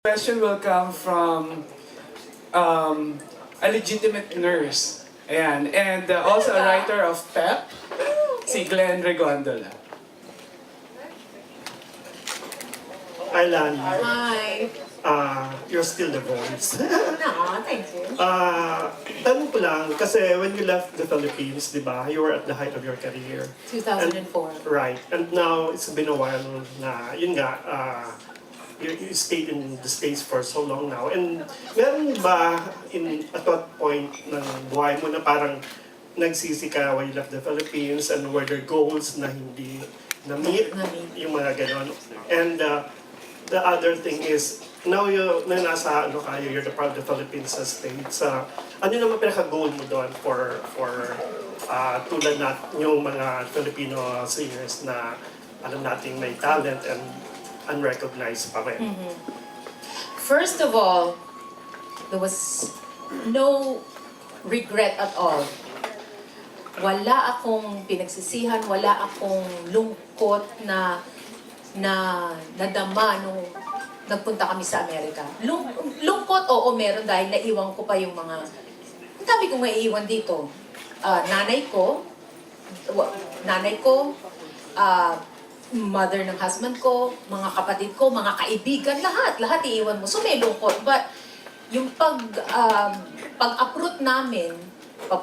Question will come from a legitimate nurse. Ayan. And also a writer of PEP, si Glenn Regondola. Alan, Hi. you're still the voice. No, thank you. Tanong ko lang, kasi when you left the Philippines, di ba, you were at the height of your career. 2004. Right. And now, it's been a while na, yun nga, you stayed in the States for so long now. And meron ba, at what point ng buhay mo na parang nagsisi ka when you left the Philippines and were there goals na hindi na-meet? Yung mga ganon. And the other thing is, now na nasa you're the part of the Philippines sa States. Ano naman pinaka-goal mo doon for tulad na yung mga Filipino singers na alam nating may talent and unrecognized pa rin? First of all, there was no regret at all. Wala akong pinagsisihan, wala akong lungkot na nadama nung nagpunta kami sa Amerika. Lungkot, oo, meron dahil naiwan ko pa yung mga... Ang dami kong naiiwan dito. Nanay ko, mother ng husband ko, mga kapatid ko, mga kaibigan, lahat iiwan mo. So may lungkot. But yung pag-uproot namin, pag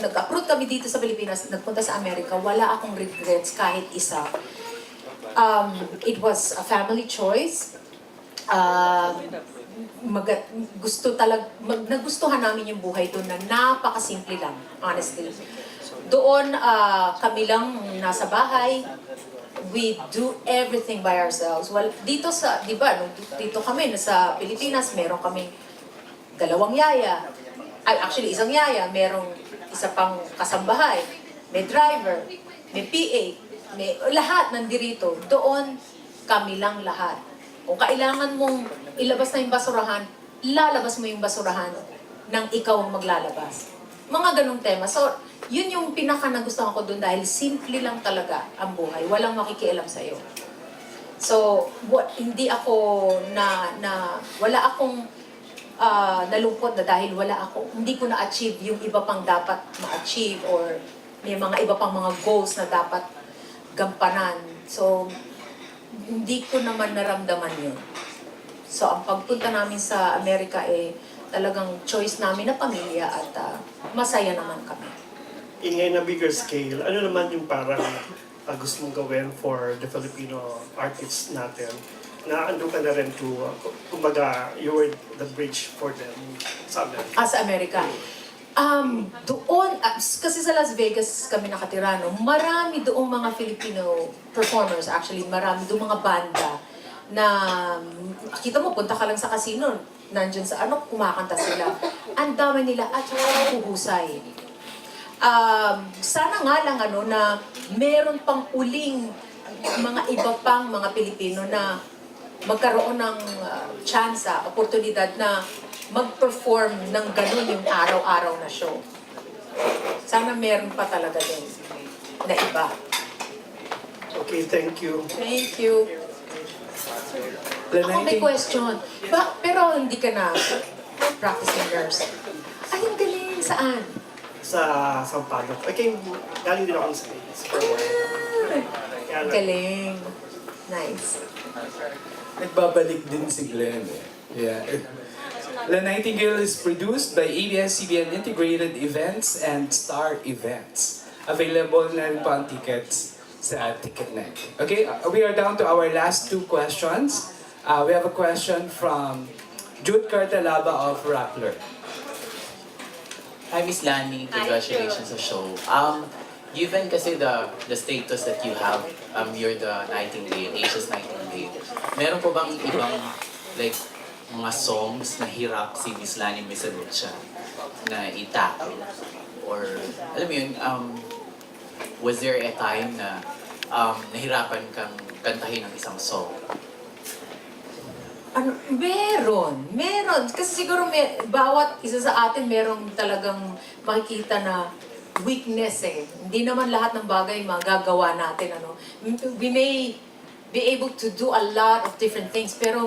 nag-uproot kami dito sa Pilipinas, nagpunta sa Amerika, wala akong regrets kahit isa. It was a family choice. Nagustuhan namin yung buhay doon na napakasimple lang, honestly. Doon, kami lang nasa bahay. We do everything by ourselves. Well, dito dito kami sa Pilipinas, meron kami dalawang yaya. Actually, isang yaya, merong isa pang kasambahay. May driver, may PA, may lahat nandirito. Doon, kami lang lahat. Kung kailangan mong ilabas na yung basurahan, lalabas mo yung basurahan nang ikaw ang maglalabas. Mga ganong tema. So, yun yung pinaka-nagustuhan ko doon dahil simple lang talaga ang buhay. Walang makikialam sa'yo. So, hindi ako wala akong nalungkot na dahil hindi ko na-achieve yung iba pang dapat ma-achieve or may mga iba pang mga goals na dapat gampanan. So, hindi ko naman naramdaman yun. So, ang pagpunta namin sa Amerika talagang choice namin na pamilya at masaya naman kami. In a bigger scale, ano naman yung parang gusto mong gawin for the Filipino artists natin na ando ka na rin to, kumbaga, you were the bridge for them sa Amerika? Sa Amerika. Doon, kasi sa Las Vegas kami nakatira, no? Marami doong mga Filipino performers, actually, marami doong mga banda na, kita mo, punta ka lang sa casino, nandyan sa kumakanta sila. Ang dami nila at ang huhusay. Sana nga lang na meron pang uling mga iba pang mga Pilipino na magkaroon ng tsansa, oportunidad na mag-perform ng ganun yung araw-araw na show. Sana meron pa talaga din na iba. Okay, thank you. Thank you. Ako may question. Pero hindi ka na practicing nurse. Ay, ang galing. Saan? Sa Sampaloc. Okay, galing din ako sa States. Ang galing. Nice. Nagbabalik din si Glenn. Yeah. La Nightingale is produced by ABS-CBN Integrated Events and Star Events. Available na rin po ang tickets sa Ticketnet. Okay, we are down to our last two questions. We have a question from Jude Cartalaba of Rappler. Hi, Miss Lani. Congratulations sa show. Given kasi the status that you have, you're the Nightingale, Asia's Nightingale, meron po bang ibang mga songs na hirap si Miss Lani Misalucha na itackle? Or, alam mo yun, was there a time na nahirapan kang kantahin ng isang song? Meron. Kasi siguro bawat isa sa atin merong talagang makikita na weakness Hindi naman lahat ng bagay magagawa natin. We may be able to do a lot of different things, pero